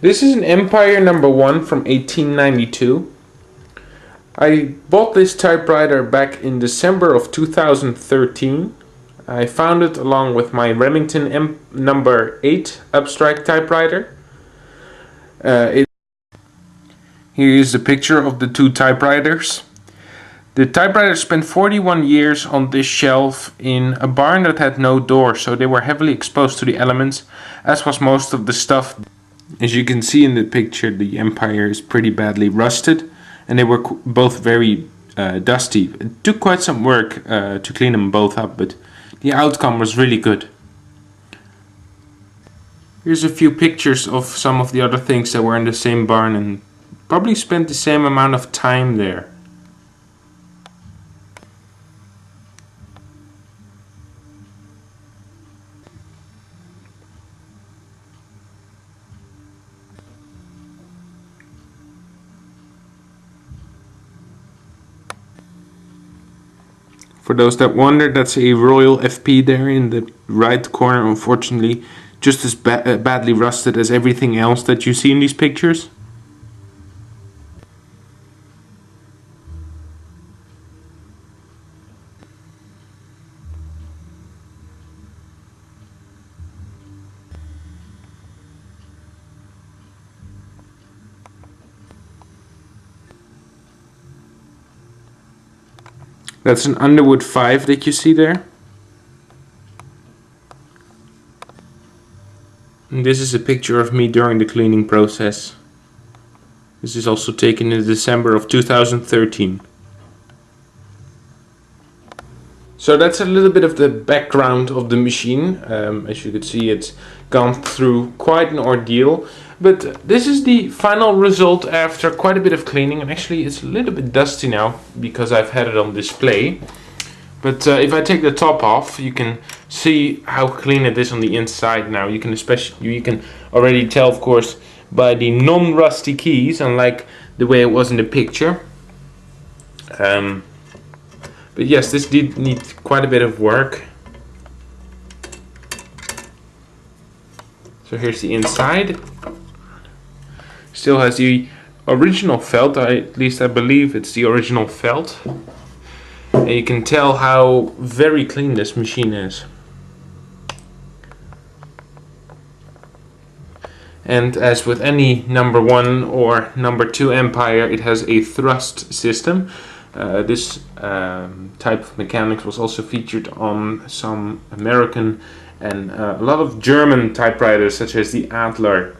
This is an Empire No.1 from 1892. I bought this typewriter back in December of 2013. I found it along with my Remington No.8 Abstract typewriter. Here is a picture of the two typewriters. The typewriter spent 41 years on this shelf in a barn that had no door, so they were heavily exposed to the elements, as was most of the stuff. As you can see in the picture, the Empire is pretty badly rusted, and they were both very dusty. It took quite some work to clean them both up, but the outcome was really good. Here's a few pictures of some of the other things that were in the same barn and probably spent the same amount of time there. For those that wonder, that's a Royal FP there in the right corner, unfortunately just as badly rusted as everything else that you see in these pictures. That's an Underwood 5 that you see there. And this is a picture of me during the cleaning process. This is also taken in December of 2013. So that's a little bit of the background of the machine. As you can see, it's gone through quite an ordeal. But this is the final result after quite a bit of cleaning, and actually it's a little bit dusty now because I've had it on display. But if I take the top off, you can see how clean it is on the inside now. You can already tell, of course, by the non-rusty keys, unlike the way it was in the picture. But yes, this did need quite a bit of work. So here's the inside. Still has the original felt, at least I believe it's the original felt. And you can tell how very clean this machine is. And as with any No.1 or No.2 Empire, it has a thrust system. This type of mechanics was also featured on some American and a lot of German typewriters, such as the Adler.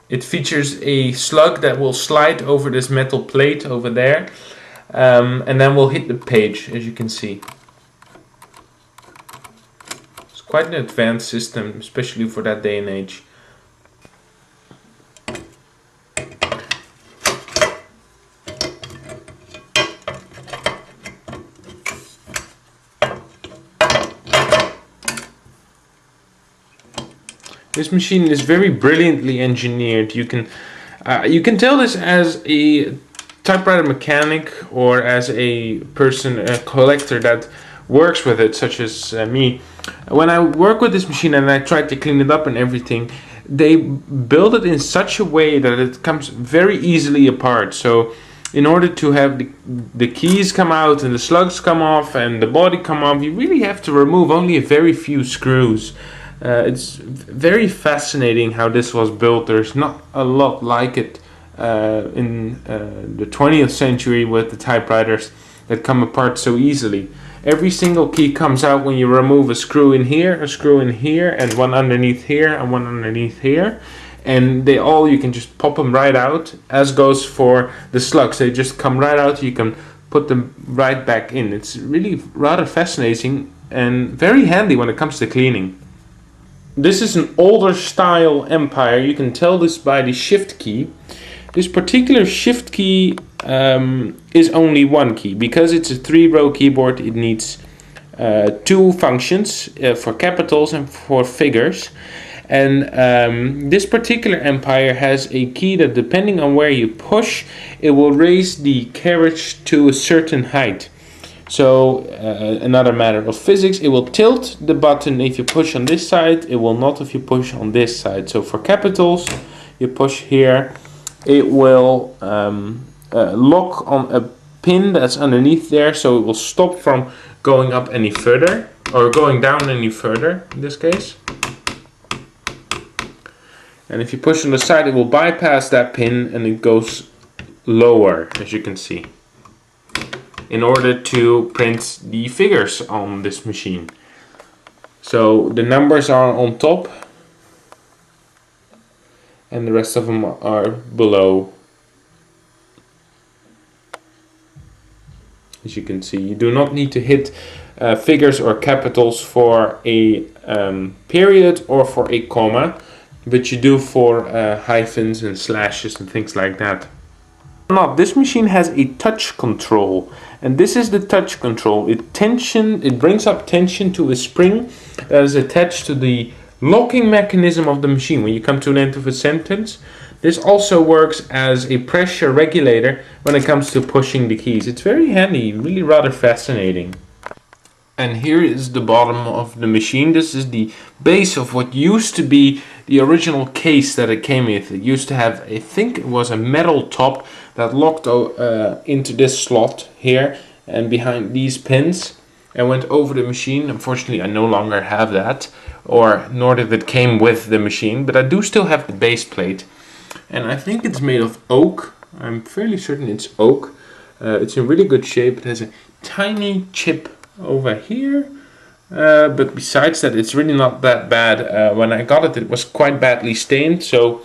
It features a slug that will slide over this metal plate over there, and then will hit the page, as you can see. It's quite an advanced system, especially for that day and age. This machine is very brilliantly engineered. You can tell this as a typewriter mechanic or as a person, a collector that works with it, such as me. When I work with this machine and I try to clean it up and everything, they build it in such a way that it comes very easily apart. So in order to have the keys come out and the slugs come off and the body come off, you really have to remove only a very few screws. It's very fascinating how this was built. There's not a lot like it in the 20th century with the typewriters that come apart so easily. Every single key comes out when you remove a screw in here, and one underneath here, and one underneath here. And they all, you can just pop them right out, as goes for the slugs. They just come right out, you can put them right back in. It's really rather fascinating and very handy when it comes to cleaning. This is an older style Empire. You can tell this by the shift key. This particular shift key is only one key. Because it's a 3-row keyboard, it needs two functions for capitals and for figures. And this particular Empire has a key that, depending on where you push, it will raise the carriage to a certain height. So another matter of physics, it will tilt the button if you push on this side, it will not if you push on this side. So for capitals, you push here, it will lock on a pin that's underneath there, so it will stop from going up any further, or going down any further in this case. And if you push on the side, it will bypass that pin and it goes lower, as you can see, in order to print the figures on this machine. So the numbers are on top and the rest of them are below. As you can see, you do not need to hit figures or capitals for a period or for a comma, but you do for hyphens and slashes and things like that. Now, this machine has a touch control, and this is the touch control. It brings up tension to a spring that is attached to the locking mechanism of the machine. When you come to an end of a sentence, this also works as a pressure regulator when it comes to pushing the keys. It's very handy, really rather fascinating. And here is the bottom of the machine. This is the base of what used to be the original case that it came with. It used to have, I think it was a metal top that locked into this slot here and behind these pins and went over the machine. Unfortunately, I no longer have that, or nor did it came with the machine, but I do still have the base plate. And I think it's made of oak. I'm fairly certain it's oak. It's in really good shape. It has a tiny chip over here, but besides that, it's really not that bad. When I got it, it was quite badly stained, so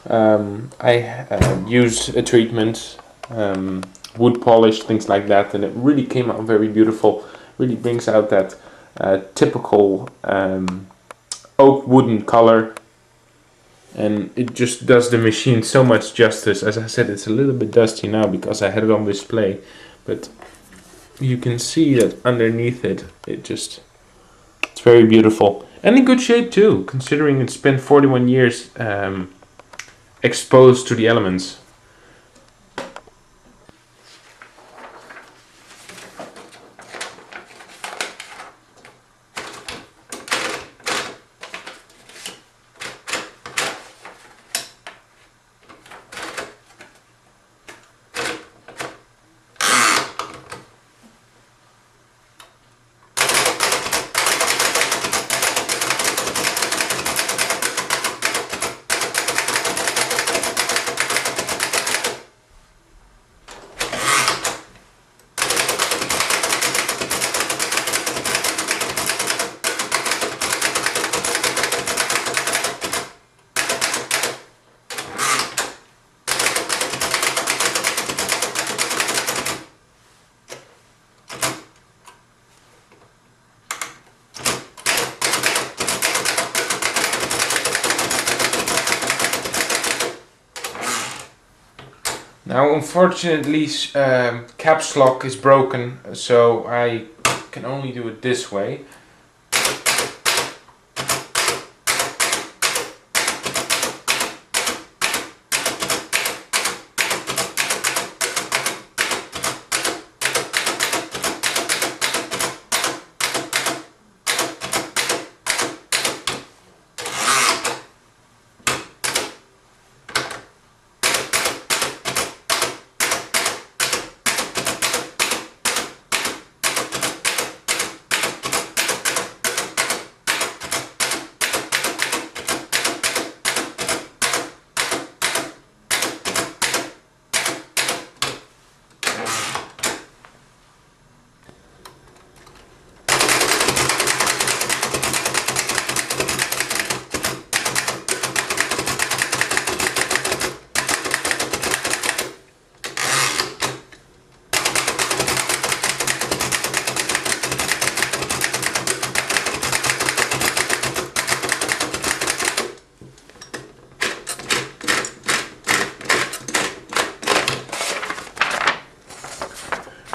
I used a treatment, wood polish, things like that, and it really came out very beautiful. Really brings out that typical oak wooden color, and it just does the machine so much justice. As I said, it's a little bit dusty now because I had it on display, but you can see that underneath it, it's very beautiful and in good shape too, considering it spent 41 years exposed to the elements. Now, unfortunately, caps lock is broken, so I can only do it this way.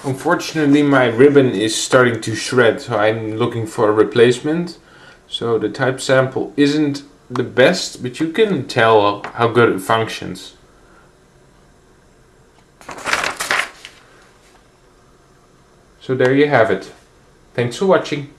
Unfortunately, my ribbon is starting to shred, so I'm looking for a replacement. So the type sample isn't the best, but you can tell how good it functions. So there you have it. Thanks for watching.